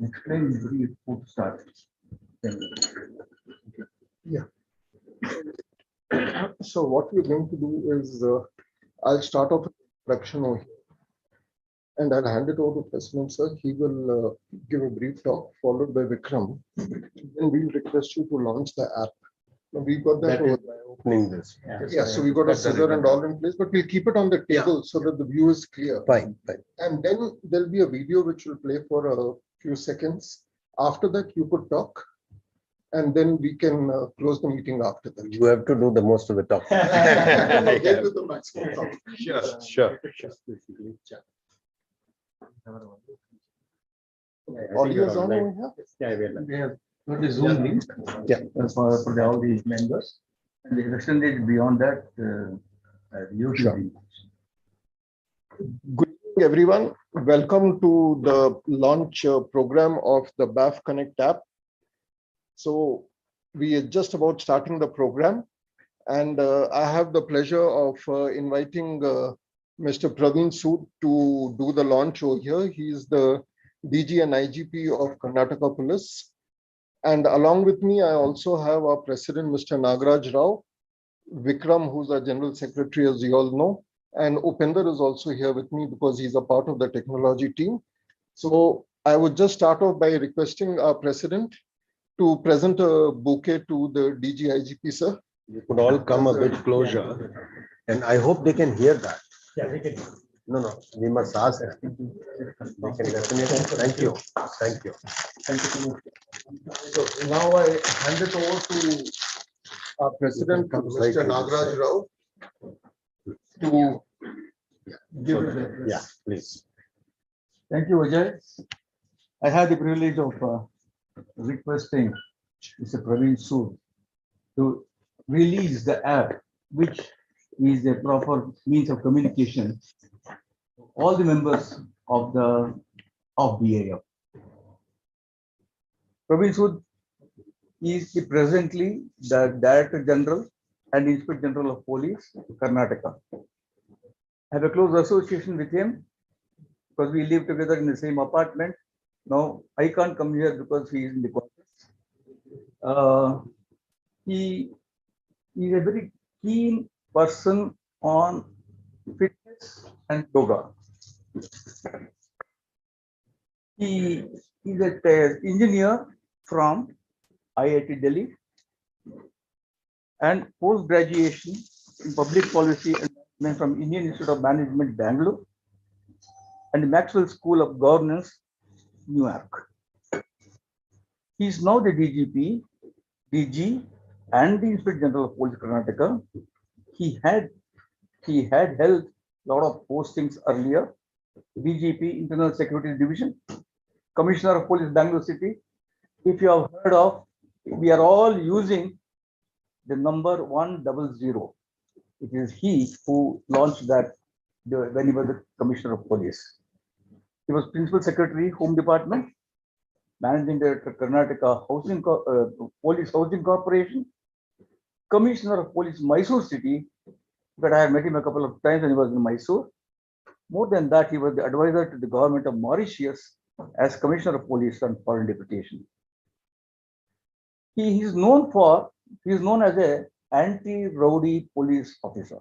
Explain brief food start. Yeah. So what we're going to do is I'll start off with introduction over here, and I'll hand it over to President Sir. He will give a brief talk, followed by Vikram. Then we'll request you to launch the app. Now, we got that over by opening this. Yeah, so we got a scissor and all in place, but we'll keep it on the table so that the view is clear. Fine, fine. And then there'll be a video which will play for a few seconds. After that, you could talk, and then we can close the meeting after that. You have to do the most of the talk. I'll get you the maximum talk. Sure. Audio is on over here? We have got the Zoom link. Yeah. For all the members. And they extended beyond that, YouTube. Sure. Good evening, everyone. Welcome to the launch program of the BAF Connect app. So we are just about starting the program, and I have the pleasure of inviting Mr. Praveen Sood to do the launch over here. He is the DG and IGP of Karnataka Police. And along with me, I also have our President, Mr. Nagaraj Rao, Vikram, who's our General Secretary, as you all know, and Upinder is also here with me because he's a part of the technology team. So I would just start off by requesting our President to present a bouquet to the DG IGP, sir. You could all come a bit closer, and I hope they can hear that. Yeah, we can. No, we must ask them. They can definitely. Thank you. Thank you. Thank you so much. So now I hand it over to our President, Mr. Nagaraj Rao, to give it a Yeah, please. Thank you, Ajay. I had the privilege of requesting Mr. Praveen Sood to release the app, which is a proper means of communication to all the members of BAF. Praveen Sood is presently the Director General and Inspector General of Police, Karnataka. I have a close association with him because we live together in the same apartment. Now, I can't come here because he is in the quarters. He is a very keen person on fitness and yoga. He is an engineer from IIT Delhi and post-graduation in public policy and management from Indian Institute of Management, Bangalore, and Maxwell School of Governance, New York. He is now the DGP, DG, and the Inspector General of Police Karnataka. He had held a lot of postings earlier: DGP, Internal Security Division, Commissioner of Police, Bangalore City. If you have heard of, we are all using the number 100. It is he who launched that when he was the Commissioner of Police. He was Principal Secretary, Home Department, Managing Director, Karnataka Police Housing Corporation, Commissioner of Police, Mysore City, but I have met him a couple of times when he was in Mysore. More than that, he was the advisor to the government of Mauritius as Commissioner of Police on Foreign Deputation. He is known as an anti-rowdy police officer.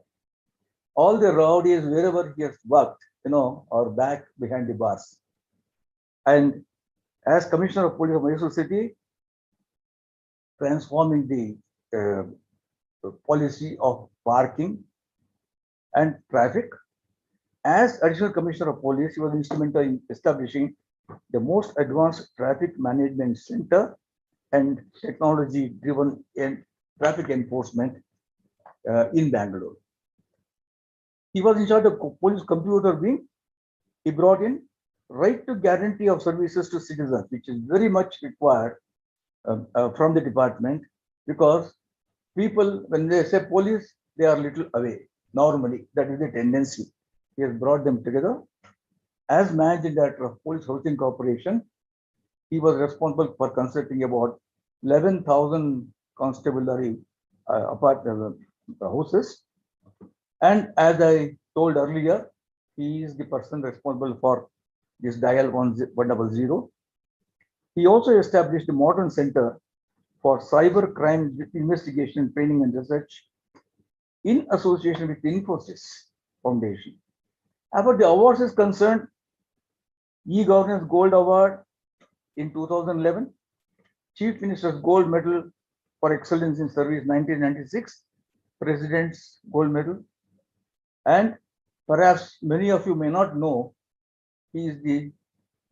All the rowdies, wherever he has worked, are back behind the bars. And as Commissioner of Police of Mysore City, transforming the policy of parking and traffic. As Additional Commissioner of Police, he was instrumental in establishing the most advanced traffic management center and technology-driven traffic enforcement in Bangalore. He was in charge of police computer wing. He brought in right to guarantee of services to citizens, which is very much required from the department, because people, when they say police, they are little away. Normally, that is the tendency. He has brought them together. As Managing Director of Police Housing Corporation, he was responsible for constructing about 11,000 constabulary houses. And as I told earlier, he is the person responsible for this dial 100. He also established a modern center for cyber crime investigation, training, and research in association with Infosys Foundation. About the awards is concerned, e-governance gold award in 2011, chief minister's gold medal for excellence in service 1996, president's gold medal, and perhaps many of you may not know, he is the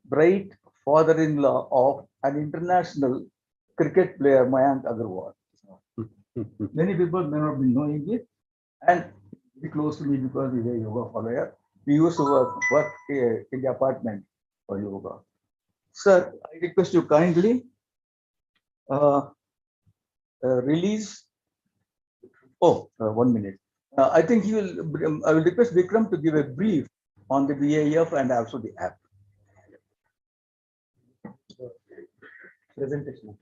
bright father-in-law of an international cricket player, Mayank Agarwal. Many people may not be knowing it, and be close to me because he's a yoga follower. We used to work in the apartment for yoga. Sir, I request you kindly release. Oh, 1 minute. I think he will. I will request Vikram to give a brief on the BAF and also the app. Presentation.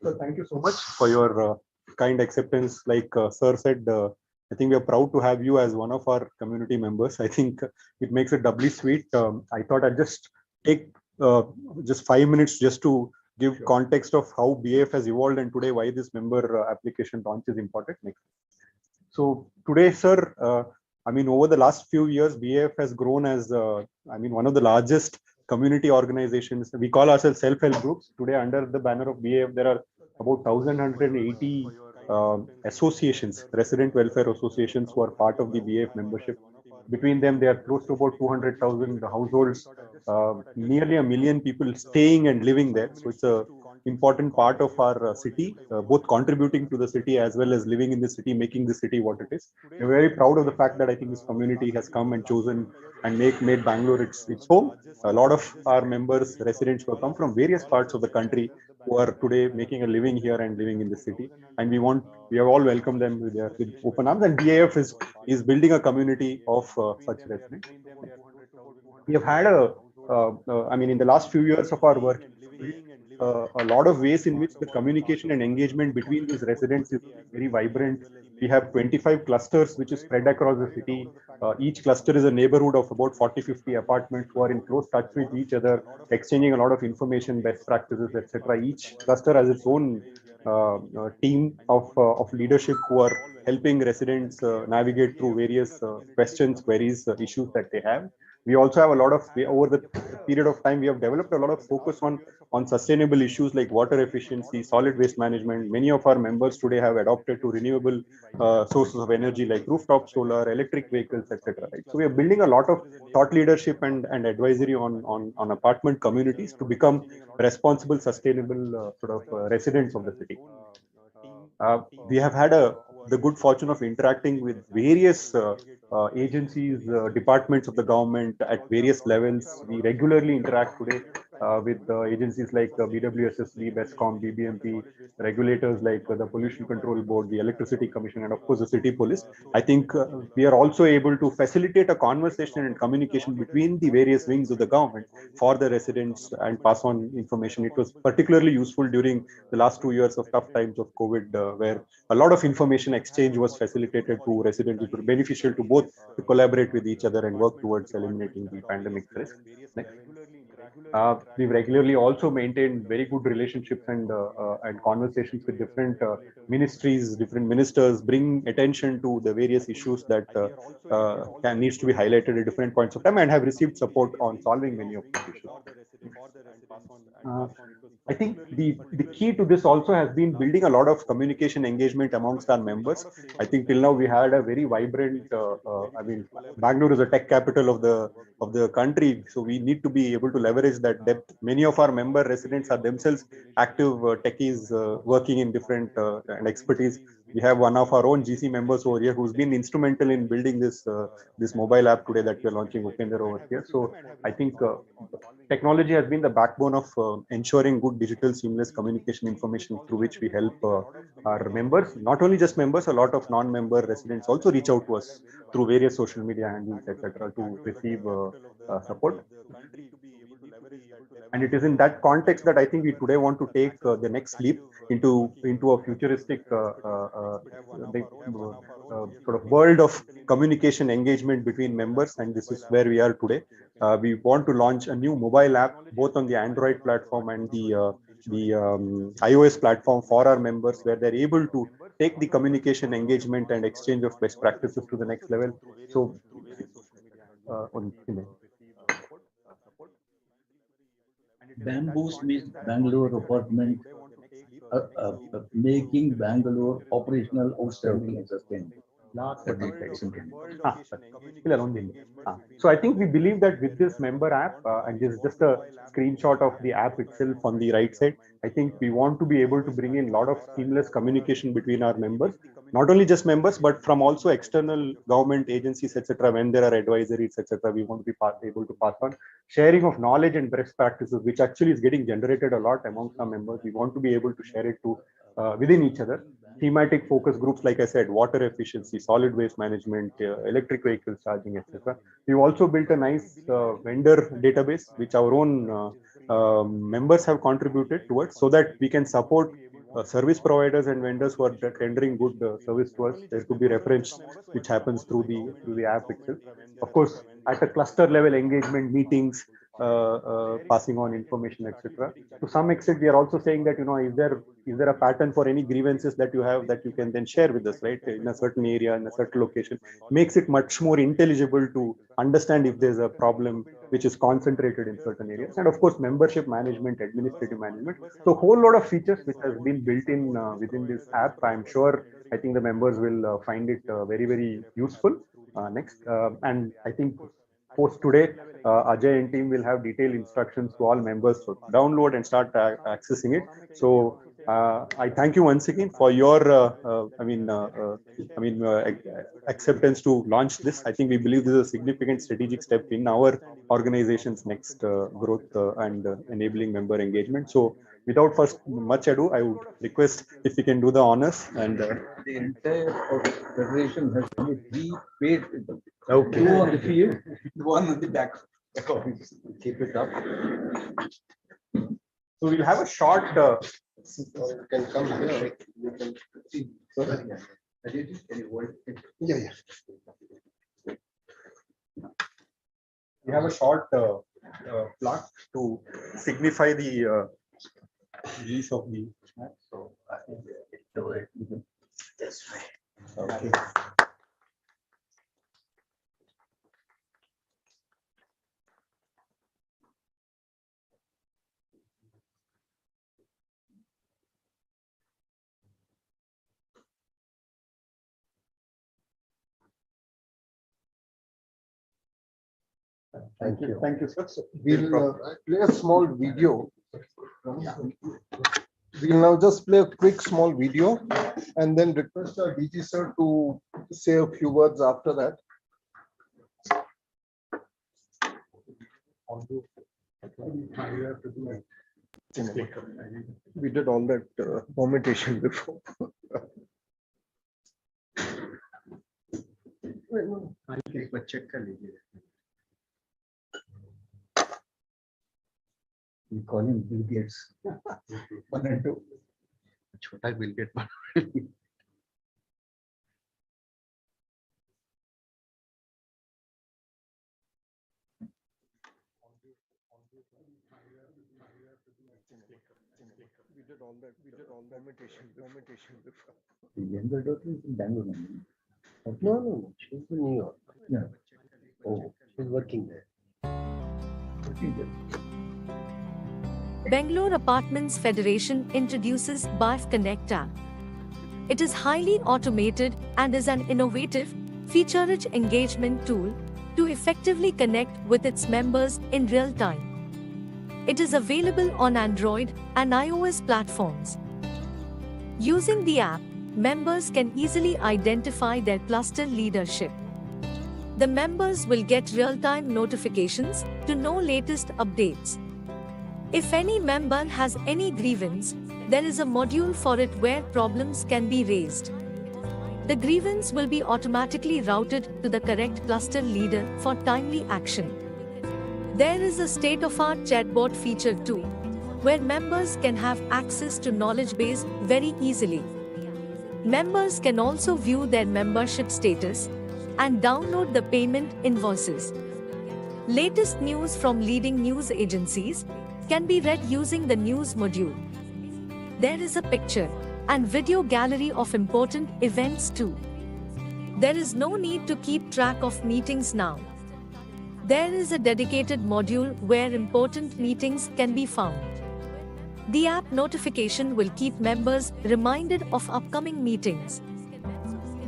So thank you so much for your kind acceptance. Like Sir said, I think we are proud to have you as one of our community members. I think it makes it doubly sweet. I thought I'd just take just 5 minutes just to give context of how BAF has evolved and today why this member application launch is important. Next. So today, sir, I mean, over the last few years, BAF has grown as, I mean, one of the largest community organizations. We call ourselves self-help groups. Today, under the banner of BAF, there are about 1,180 associations, resident welfare associations who are part of the BAF membership. Between them, they are close to about 200,000 households, nearly 1 million people staying and living there. So it's a important part of our city, both contributing to the city as well as living in the city, making the city what it is. We're very proud of the fact that I think this community has come and chosen and made Bangalore its home. A lot of our members, residents who have come from various parts of the country who are today making a living here and living in the city. And we have all welcomed them with open arms. And BAF is building a community of such residents. We have had I mean, in the last few years of our work, a lot of ways in which the communication and engagement between these residents is very vibrant. We have 25 clusters which is spread across the city. Each cluster is a neighborhood of about 40-50 apartments who are in close touch with each other, exchanging a lot of information, best practices, etc. Each cluster has its own team of leadership who are helping residents navigate through various questions, queries, issues that they have. We also have a lot of, over the period of time, we have developed a lot of focus on sustainable issues like water efficiency, solid waste management. Many of our members today have adopted to renewable sources of energy like rooftop solar, electric vehicles, etc. Right? So we are building a lot of thought leadership and advisory on apartment communities to become responsible, sustainable residents of the city. We have had the good fortune of interacting with various agencies, departments of the government at various levels. We regularly interact today with agencies like BWSSB, BESCOM, BBMP, regulators like the Pollution Control Board, the Electricity Commission, and of course the City Police. I think we are also able to facilitate a conversation and communication between the various wings of the government for the residents and pass on information. It was particularly useful during the last 2 years of tough times of COVID, where a lot of information exchange was facilitated to residents. It was beneficial to both to collaborate with each other and work towards eliminating the pandemic risk. Next. We've regularly also maintained very good relationships and conversations with different ministries, different ministers, bring attention to the various issues that needs to be highlighted at different points of time, and have received support on solving many of these issues. I think the key to this also has been building a lot of communication engagement amongst our members. I think till now we had a very vibrant. I mean, Bangalore is a tech capital of the country, so we need to be able to leverage that depth. Many of our member residents are themselves active techies working in different and expertise. We have one of our own GC members over here who's been instrumental in building this mobile app today that we're launching, Upender, over here. So I think technology has been the backbone of ensuring good digital seamless communication information through which we help our members. Not only just members, a lot of non-member residents also reach out to us through various social media handles, etc., to receive support. And it is in that context that I think we today want to take the next leap into a futuristic sort of world of communication engagement between members, and this is where we are today. We want to launch a new mobile app both on the Android platform and the iOS platform for our members, where they're able to take the communication engagement and exchange of best practices to the next level. So Bamboo Smith Bangalore apartment, making Bangalore operational, outstanding, and sustainable. So I think we believe that with this member app, and this is just a screenshot of the app itself on the right side, I think we want to be able to bring in a lot of seamless communication between our members, not only just members, but from also external government agencies, etc. When there are advisories, etc., we want to be able to pass on sharing of knowledge and best practices, which actually is getting generated a lot amongst our members. We want to be able to share it to within each other. Thematic focus groups, like I said, water efficiency, solid waste management, electric vehicle charging, etc. We've also built a nice vendor database, which our own members have contributed towards, so that we can support service providers and vendors who are tendering good service to us. There could be reference which happens through the app itself. Of course, at a cluster level engagement, meetings, passing on information, etc. To some extent, we are also saying that, is there a pattern for any grievances that you have that you can then share with us, right? In a certain area, in a certain location, makes it much more intelligible to understand if there's a problem which is concentrated in certain areas. And of course, membership management, administrative management. So a whole lot of features which has been built in within this app. I'm sure, I think the members will find it very, very useful. And I think post today, Ajay and team will have detailed instructions to all members to download and start accessing it. So I thank you once again for your, acceptance to launch this. I think we believe this is a significant strategic step in our organization's next growth and enabling member engagement. So without much ado, I would request if we can do the honors. And the entire federation has only 3 paid people. Okay. 2 on the field, 1 on the back office. Keep it up. so we'll have a short. You can come here. You can see. Yeah. We have a short plaque to signify the release of the. So I think do it this way. Okay. Thank you. Thank you, sir. We'll play a small video. We'll now just play a quick small video and then request our DG sir to say a few words after that. We did all that permutation before. We call him Bill Gates. 1 and 2. छोटा Bill Gate We did all that. We did all that fermentation before. The younger daughter is in Bangalore. No. She's in New York. Yeah. Oh, she's working there. Bangalore Apartments Federation introduces BAF Connect App. It is highly automated and is an innovative, feature-rich engagement tool to effectively connect with its members in real time. It is available on Android and iOS platforms. Using the app, members can easily identify their cluster leadership. The members will get real-time notifications to know latest updates. If any member has any grievance, there is a module for it where problems can be raised. The grievance will be automatically routed to the correct cluster leader for timely action. There is a state-of-the-art chatbot feature too, where members can have access to knowledge base very easily. Members can also view their membership status and download the payment invoices. Latest news from leading news agencies can be read using the news module. There is a picture and video gallery of important events too. There is no need to keep track of meetings now. There is a dedicated module where important meetings can be found. The app notification will keep members reminded of upcoming meetings.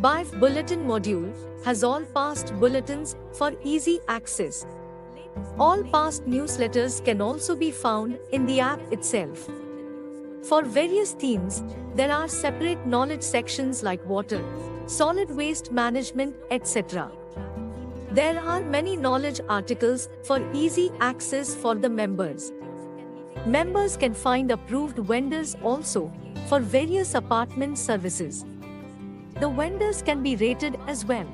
BAF Bulletin module has all past bulletins for easy access. All past newsletters can also be found in the app itself. For various themes, there are separate knowledge sections like water, solid waste management, etc. There are many knowledge articles for easy access for the members. Members can find approved vendors also for various apartment services. The vendors can be rated as well.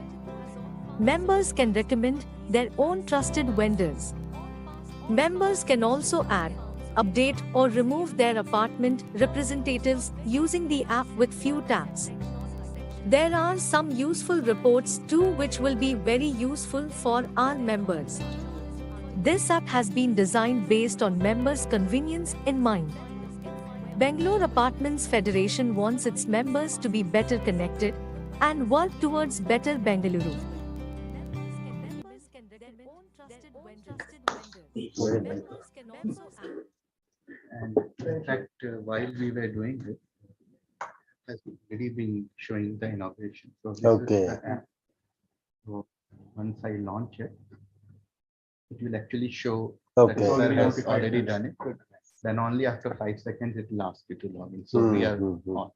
Members can recommend their own trusted vendors. Members can also add, update or remove their apartment representatives using the app with few taps. There are some useful reports too which will be very useful for our members. This app has been designed based on members' convenience in mind. Bangalore Apartments Federation wants its members to be better connected and work towards better Bengaluru. Members can recommend their own trusted vendors. Members can also add. And in fact, while we were doing this, has already been showing the inauguration. So this Okay. is the app. So once I launch it, it will actually show that Okay. user has already done it. Then only after 5 seconds it will ask you to log in. So we are on.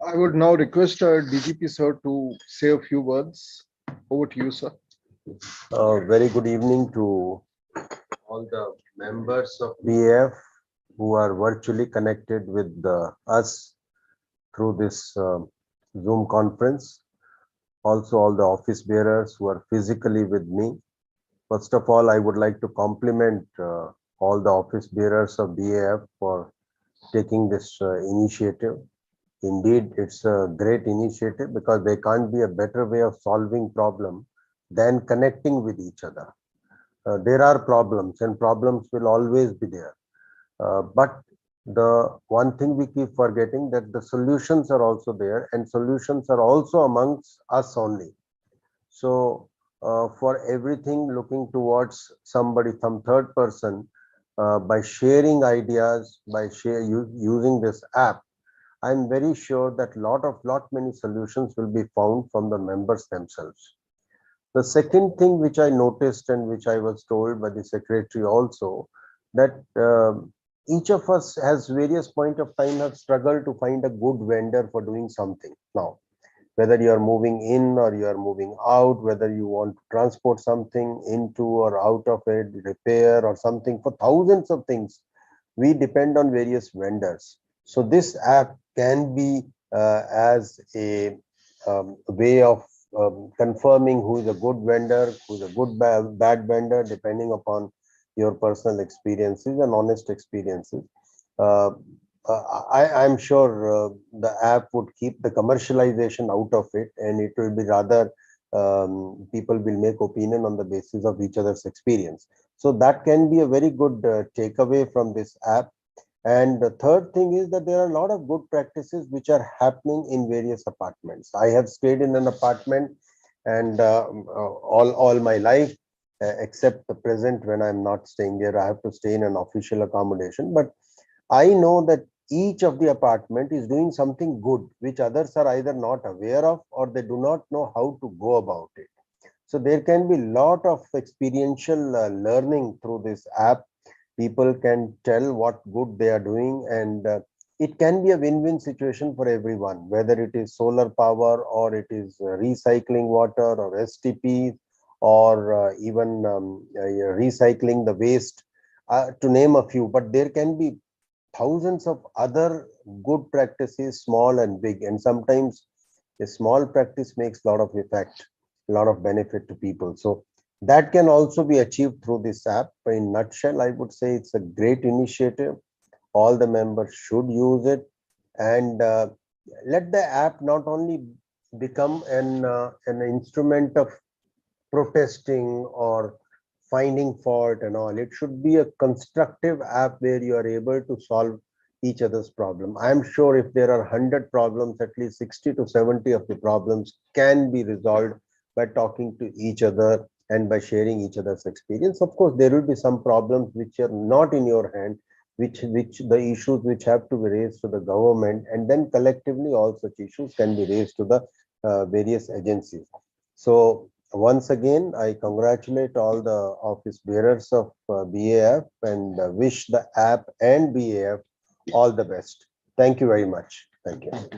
I would now request DGP sir to say a few words. Over to you, sir. Very good evening to all the members of BAF who are virtually connected with us through this Zoom conference. Also all the office bearers who are physically with me. First of all, I would like to compliment all the office bearers of BAF for taking this initiative. Indeed, it's a great initiative because there can't be a better way of solving problem than connecting with each other. There are problems and problems will always be there. But the one thing we keep forgetting that the solutions are also there and solutions are also amongst us only. So for everything looking towards somebody, some third person, by sharing ideas, by using this app, I'm very sure that lot many solutions will be found from the members themselves. The second thing which I noticed and which I was told by the secretary also, that each of us has various point of time have struggled to find a good vendor for doing something. Now, whether you are moving in or you are moving out, whether you want to transport something into or out of it, repair or something, for thousands of things, we depend on various vendors. So this app can be as a way of confirming who is a good vendor, who is a good bad vendor, depending upon your personal experiences and honest experiences. I'm sure the app would keep the commercialization out of it, and it will be rather people will make opinion on the basis of each other's experience. So that can be a very good takeaway from this app. And the third thing is that there are a lot of good practices which are happening in various apartments. I have stayed in an apartment and all my life, except the present when I'm not staying there. I have to stay in an official accommodation. But I know that each of the apartment is doing something good, which others are either not aware of or they do not know how to go about it. So there can be a lot of experiential learning through this app. People can tell what good they are doing, and it can be a win-win situation for everyone, whether it is solar power or it is recycling water or STPs or even recycling the waste, to name a few. But there can be thousands of other good practices, small and big, and sometimes a small practice makes a lot of effect, a lot of benefit to people. So that can also be achieved through this app. In nutshell, I would say it's a great initiative. All the members should use it, and let the app not only become an instrument of protesting or finding fault and all. It should be a constructive app where you are able to solve each other's problem. I'm sure if there are 100 problems, at least 60 to 70 of the problems can be resolved by talking to each other and by sharing each other's experience. Of course, there will be some problems which are not in your hand, which the issues which have to be raised to the government, and then collectively all such issues can be raised to the various agencies. So once again, I congratulate all the office bearers of BAF and wish the app and BAF all the best. Thank you very much. Thank you. Thank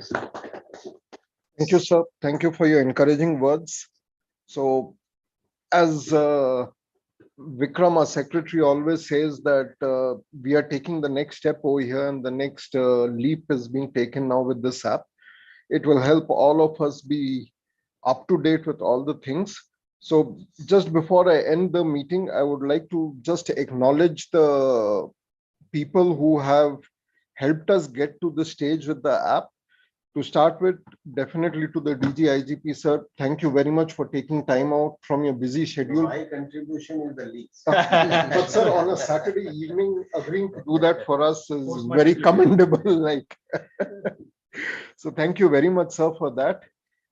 you, sir. Thank you for your encouraging words. So, as Vikram, our secretary, always says that we are taking the next step over here, and the next leap is being taken now with this app. It will help all of us be up to date with all the things. So just before I end the meeting, I would like to just acknowledge the people who have helped us get to the stage with the app. To start with, definitely to the DG IGP, sir, thank you very much for taking time out from your busy schedule. My contribution is the least. But sir, on a Saturday evening, agreeing to do that for us is very commendable. Like, so thank you very much, sir, for that.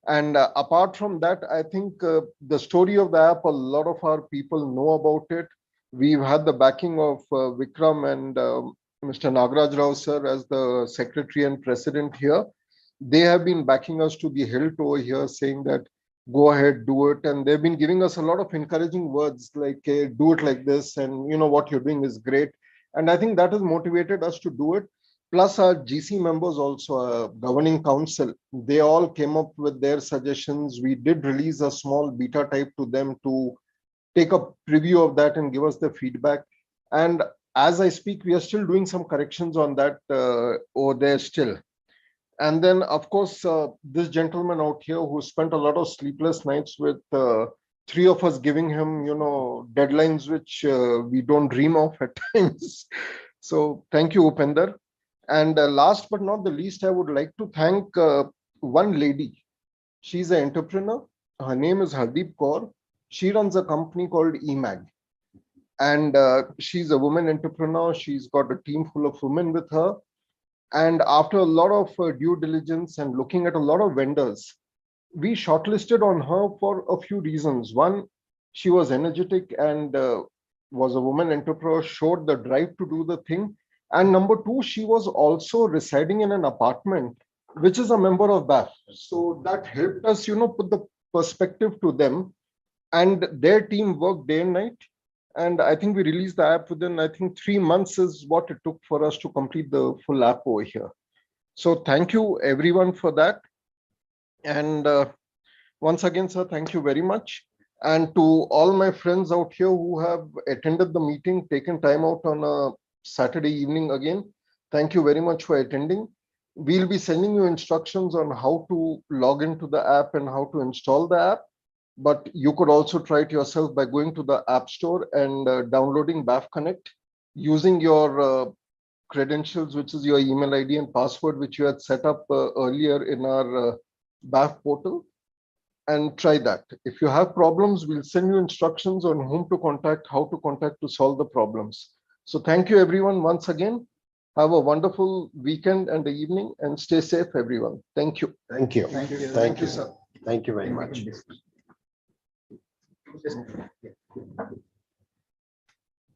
And apart from that, I think the story of the app, a lot of our people know about it. We've had the backing of Vikram and Mr. Nagaraj Rao, sir, as the secretary and president here. They have been backing us to the hilt over here, saying that go ahead, do it. And they've been giving us a lot of encouraging words like, hey, do it like this. And you know what you're doing is great. And I think that has motivated us to do it. Plus our GC members also, governing council, they all came up with their suggestions. We did release a small beta type to them to take a preview of that and give us the feedback. And as I speak, we are still doing some corrections on that over there still. And then, of course, this gentleman out here who spent a lot of sleepless nights with three of us giving him, you know, deadlines which we don't dream of at times. So thank you, Upender. And last but not the least, I would like to thank one lady. She's an entrepreneur. Her name is Hardeep Kaur. She runs a company called eMag. And she's a woman entrepreneur. She's got a team full of women with her. And after a lot of due diligence and looking at a lot of vendors, we shortlisted on her for a few reasons. One, she was energetic and was a woman entrepreneur, showed the drive to do the thing. And number two, she was also residing in an apartment, which is a member of BAF. So that helped us, you know, put the perspective to them. And their team worked day and night. And I think we released the app within, I think, 3 months is what it took for us to complete the full app over here. So thank you everyone for that. And once again, sir, thank you very much. And to all my friends out here who have attended the meeting, taken time out on a Saturday evening again, thank you very much for attending. We'll be sending you instructions on how to log into the app and how to install the app. But you could also try it yourself by going to the App Store and downloading BAF Connect using your credentials, which is your email ID and password, which you had set up earlier in our BAF portal. and try that. If you have problems, we'll send you instructions on whom to contact, how to contact to solve the problems. So thank you everyone once again. Have a wonderful weekend and evening and stay safe everyone. Thank you. Thank you. Thank you. Thank you, sir. sir. Thank you very much. Just-